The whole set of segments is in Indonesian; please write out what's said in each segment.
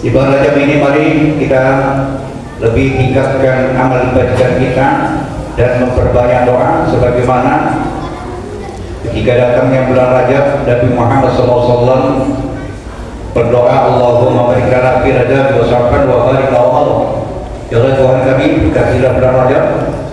Di bulan Rajab ini mari kita lebih tingkatkan amal kebajikan kita dan memperbanyak doa, sebagaimana ketika datangnya bulan Rajab Nabi Muhammad SAW berdoa, Allahumma barik lana fi Rajab wa Sya'ban wa barik lana. Ya Allah Tuhan kami, berkatilah bulan Rajab,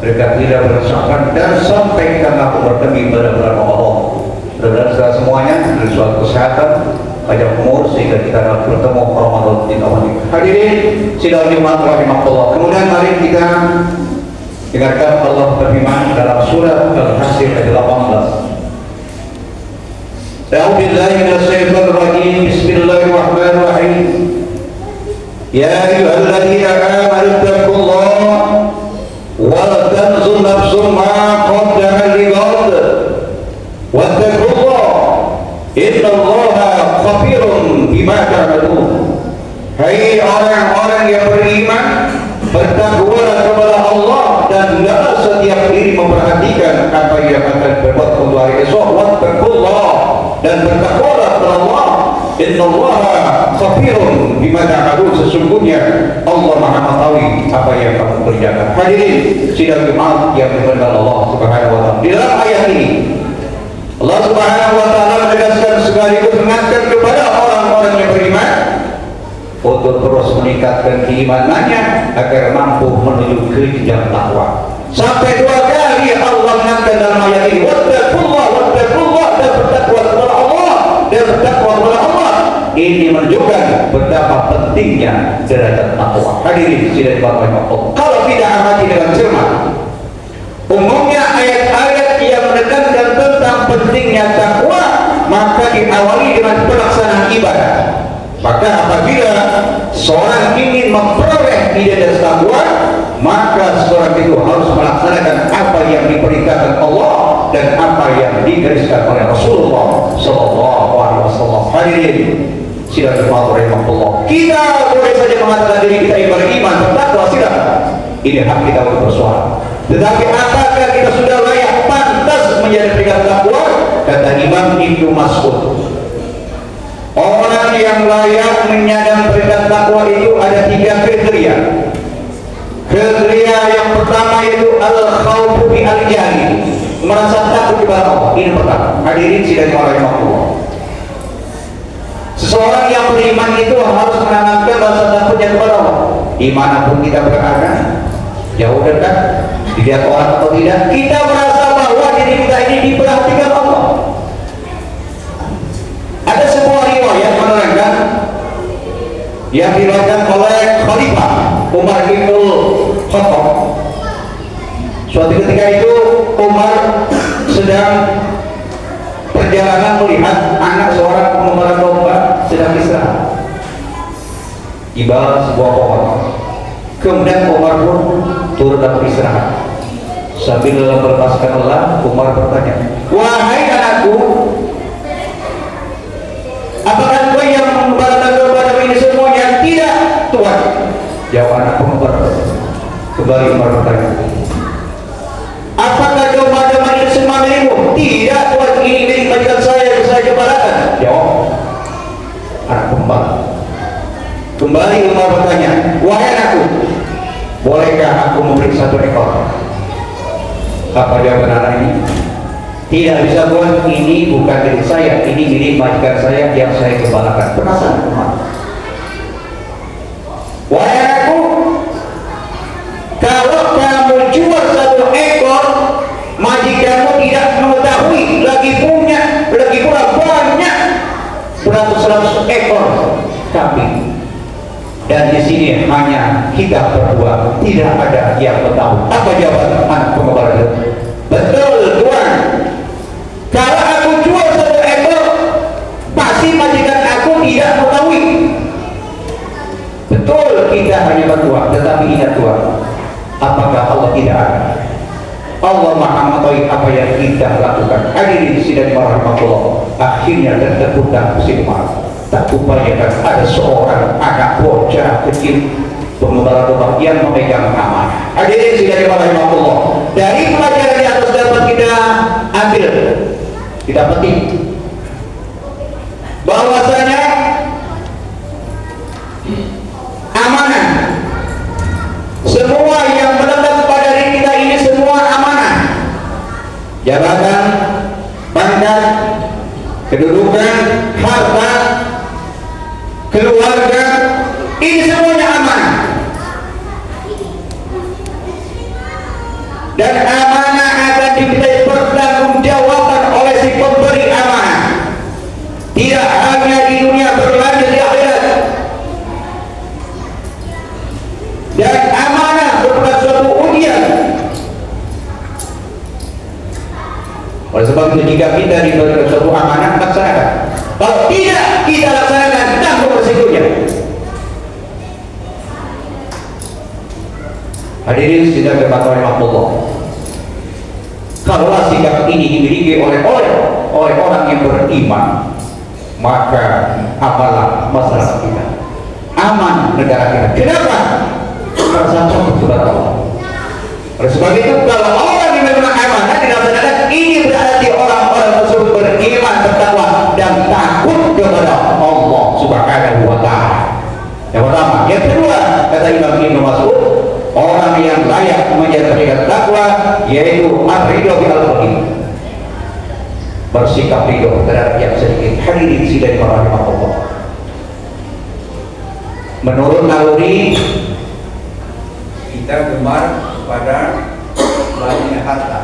berkatilah bulan Sya'ban, dan sampaikanlah umur kami pada bulan Ramadan. Dan segala semuanya dari suatu kesehatan, panjang umur, sehingga kita dapat bertemu Ramadan di tahun ini. Hadirin sidang Jumat rahimahullah. Kemudian mari kita dengarkan Allah berfirman dalam surah Al-Hasyr ayat 18. A'udzu billahi minasyaitonir rajim. Bismillahirrahmanirrahim. Ya ayyuhalladzina amanu taqullaha wa tanzur nafsum ma qaddamat lighad wattaqullaha innallaha khabirun bima ta'malun. Hai orang-orang yang beriman, bertakwalah kepada Allah dan hendaklah setiap diri memperhatikan apa yang akan berbuat untuk hari esok. Wattaqullaha, dan bertakwalah kepada Allah. Innallaha khabirun bima ta'malun, sesungguhnya Allah Maha mengetahui apa yang kamu kerjakan. Hadirin sidang Jumat yang dimuliakan Allah Subhanahu wa taala. Di dalam ayat ini Allah Subhanahu wa taala menegaskan sekaligus mengingatkan kepada orang-orang yang beriman untuk terus meningkatkan keimanannya agar mampu menuju ke jenjang takwa. Sampai 2 kali Allah mengingatkan dalam ayat ini, wattaqullaha, wattaqullaha, dan bertakwa kepada Allah, dan bertakwa kepada Allah. Ini menunjukkan betapa pentingnya derajat takwa. Hadirin sidang Allah. Kalau tidak amati dengan cermat, umumnya ayat-ayat yang menekankan tentang pentingnya takwa maka diawali dengan pelaksanaan ibadah. Maka apabila seorang ingin memperoleh identitas takwa, maka seorang itu harus melaksanakan apa yang diperintahkan Allah dan apa yang digariskan oleh Rasulullah Sallallahu Alaihi Wasallam. Hadirin sidang rahimahullah, kita boleh saja mengatakan diri kita yang beriman, bertakwa, silakan. Ini hak kita untuk bersuara. Tetapi apakah kita sudah layak pantas menjadi peringkat takwa? Kata Imam Ibnu Mas'ud, orang yang layak menyandang peringkat takwa itu ada 3 kriteria. Kriteria yang pertama itu al-khawfu bi al-jahli, merasa takut kepada Allah. Ini pertama. Hadirin sidang rahimahullah, seseorang yang beriman itu harus menanamkan rasa takutnya kepada Allah. Dimanapun kita berada, jauh dekat, dilihat orang atau tidak, kita merasa bahwa diri kita ini diperhatikan Allah. Ada sebuah riwayat menerangkan yang diriwayatkan oleh Khalifah Umar bin Khattab. Suatu ketika itu Umar sedang perjalanan melihat anak seorang pengembala domba sedang istirahat di bawah sebuah pohon. Kemudian Umar pun turun dan beristirahat. Sambil melepaskan lelah, Umar bertanya, wahai anakku, apakah engkau yang mengembalakan domba ini semuanya? Tidak, Tuhan. Jawab anak pengembala. Kembali Umar bertanya, apakah domba-domba ini semua milikmu? Tidak, Tuhan, ini milik majikan saya yang saya gembalakan. Jawab anak pengembala. Kembali Umar bertanya, wahai anakku, bolehkah aku memberi 1 ekor? Apa jawaban anak ini? Tidak bisa, Tuhan, ini bukan milik saya, ini milik majikan saya yang saya gembalakan. Penasaran Umar. Wahai anakku, kalau kamu jual 1 ekor, majikanmu tidak mengetahui lagi pula banyak beratus-ratus ekor kambing. Dan di sini hanya kita berdua, tidak ada yang tahu. Apa jawaban anak pengembala itu? Betul, Tuhan. Kalau aku jual 1 ekor, pasti majikan aku tidak mengetahui. Betul, kita hanya berdua. Tetapi ingat Tuhan, apakah Allah tidak ada? Allah Maha mengetahui apa yang kita lakukan. Hadirin sidang rahimahullah, akhirnya tertepukan musim marah. Tak upayakan ada seorang anak bocah kecil pengembala domba yang memegang amanah. Hadirin sidang rahimahullah, dari pelajaran di atas dapat kita ambil, kita petik bahwasanya Amanah. Semua yang melekat pada diri kita ini semua amanah. Jabatan, pangkat, kedudukan, harta, keluarga, ini semuanya amanah. Dan amanah akan dimintai pertanggungjawaban oleh si pemberi amanah. Tidak hanya di dunia, berlanjut di akhirat. Dan amanah merupakan suatu ujian. Oleh sebab itu jika kita diberi suatu amanah, laksanakan. Kalau tidak kita laksanakan, tanggung resikonya. Hadirin sidang berbahagia rahmatullah. Kalau sikap ini dimiliki oleh orang yang beriman, maka apalah masalah kita, aman negara kita. Kenapa? Karena takut kepada Allah. Oleh sebab itu kalau orang yang memang amanah dilaksanakan, ini berarti orang-orang tersebut beriman, bertakwa dan takut kepada Allah Subhanahu wa Ta'ala. Yang pertama. Yang kedua, kata Imam Ibnu Mas'ud, orang yang layak menjadi pendekat takwa yaitu ar-ridho bil qadar, bersikap ridho terhadap yang sedikit. Hadirin sidang rahimahullah. Menurut naluri kita gemar pada banyaknya harta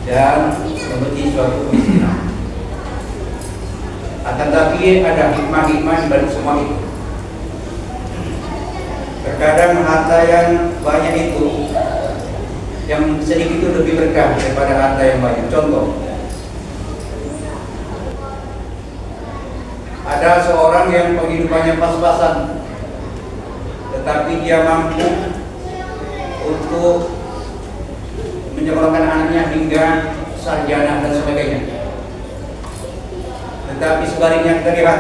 dan membenci suatu kemiskinan. Akan tapi ada hikmah-hikmah di balik semua itu. Terkadang harta yang banyak itu, yang sedikit itu lebih berkah daripada harta yang banyak. Contoh, ada seorang yang penghidupannya pas-pasan, tetapi dia mampu untuk menyekolahkan anaknya hingga sarjana dan sebagainya. Tetapi sebaliknya terlihat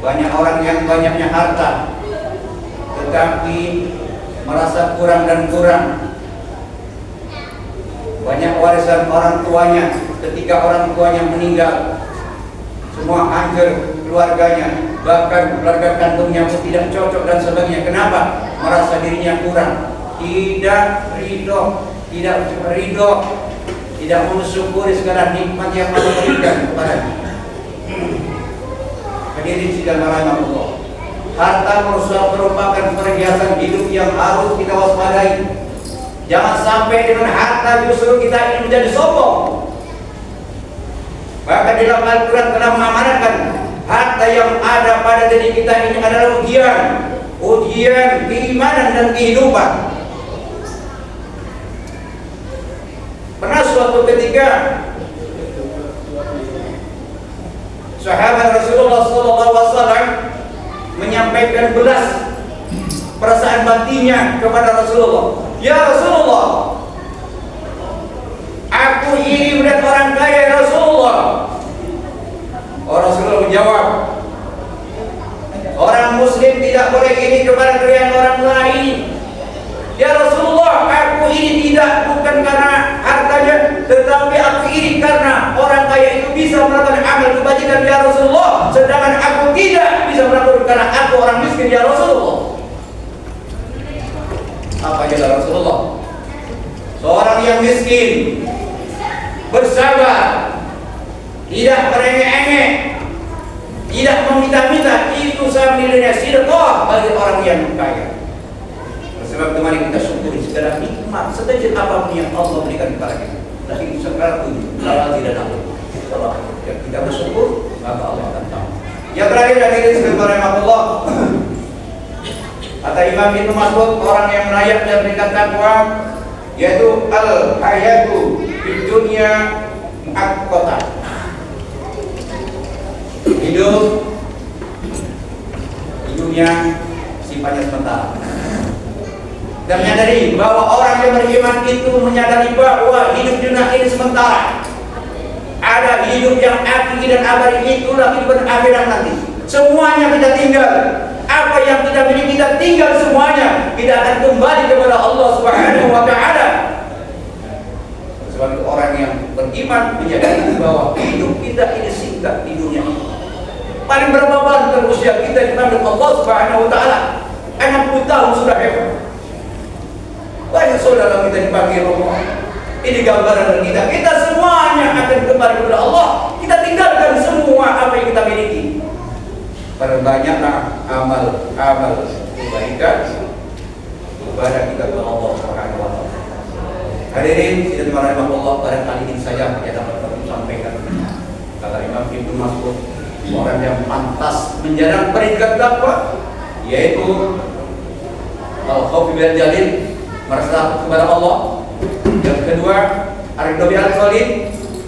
banyak orang yang banyaknya harta, tetapi merasa kurang dan kurang. Banyak warisan orang tuanya, ketika orang tuanya meninggal, semua hancur keluarganya, bahkan keluarga kandungnya pun tidak cocok dan sebagainya. Kenapa? Merasa dirinya kurang, tidak ridho, tidak mensyukuri segala nikmat yang Allah berikan kepadanya. Hadirin sidang rahimahullah. Harta merupakan perhiasan hidup yang harus kita waspadai. Jangan sampai dengan harta justru kita ingin menjadi sombong. Bahkan dalam Al-Quran telah mengamanatkan harta yang ada pada diri kita ini adalah ujian keimanan dan kehidupan. Pernah suatu ketika sahabat Rasulullah SAW menyampaikan belas perasaan batinnya kepada Rasulullah. Ya Rasulullah, aku ingin melihat orang kaya ya Rasulullah. Rasulullah menjawab, orang muslim tidak boleh iri kepada kekayaan orang lain. Ya Rasulullah, aku ini bukan karena hartanya, tetapi aku iri karena orang kaya itu bisa melakukan amal kebajikan ya Rasulullah, sedangkan aku tidak bisa melakukan karena aku orang miskin ya Rasulullah. Apa ya Rasulullah? Seorang yang miskin, bersabar, tidak merengek-engek, tidak meminta-minta, itu saya menilainya sedekah bagi orang yang kaya. Sebab kemarin kita syukuri segala nikmat sekecil apapun yang Allah berikan kepada kita. Tapi sekarang pun kalau tidak tahu, kalau kita bersyukur, maka Allah akan tahu. Yang terakhir dari sebenarnya Allah, kata Imam Ibnu Mas'ud, orang yang layak dan berikan takwa yaitu al-hayatu fid dunya mu'aqqatah. Hidup di dunia sifatnya sementara. Dan menyadari bahwa orang yang beriman itu menyadari bahwa hidup dunia ini sementara. Ada hidup yang hakiki dan abadi, itulah kehidupan akhirat nanti. Semuanya kita tinggal. Apa yang kita miliki kita tinggal semuanya. Kita akan kembali kepada Allah Subhanahu wa Ta'ala. Sebab itu orang yang beriman menyadari bahwa hidup kita ini singkat di dunia ini. Paling berapa banter usia kita dipanggil Allah Subhanahu wa taala? 60 tahun sudah hebat. Banyak saudara kita dipanggil Allah. Ini gambaran kita. Kita semuanya akan kembali kepada Allah. Kita tinggalkan semua apa yang kita miliki. Perbanyaklah amal kebaikan kepada kita kepada Allah Subhanahu wa taala. Hadirin sidang rahimah Allah, barangkali ini saja yang dapat kami sampaikan. Kata Imam Ibnu Mas'ud, orang yang pantas menjalankan peringkat takwa yaitu al-khawf bil jalil, merasa takut kepada Allah. Yang kedua, ar-ridha bil qalil,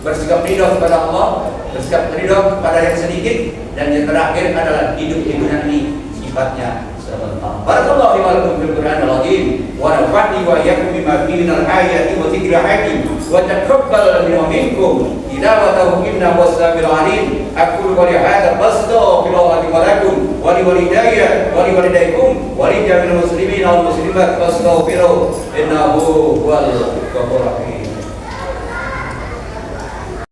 bersikap ridha kepada Allah, bersikap ridha pada yang sedikit. Dan yang terakhir adalah hidup di dunia ini sifatnya sementara. Barakallahu fi wa lakum fil Qur'anil azim wa nafa'ni wa iyyakum bima fihi minal ayati wa dzikril hakim wa taqabbal minna wa minkum tilawatahu innahu was-sami'ul 'alim. Aqulu qawli hadza fastaghfirullaha li wa lakum wa li walidayya wa li walidaykum wa li jami'il muslimin wal muslimat fastaghfiruhu innahu huwal ghafurur rahim.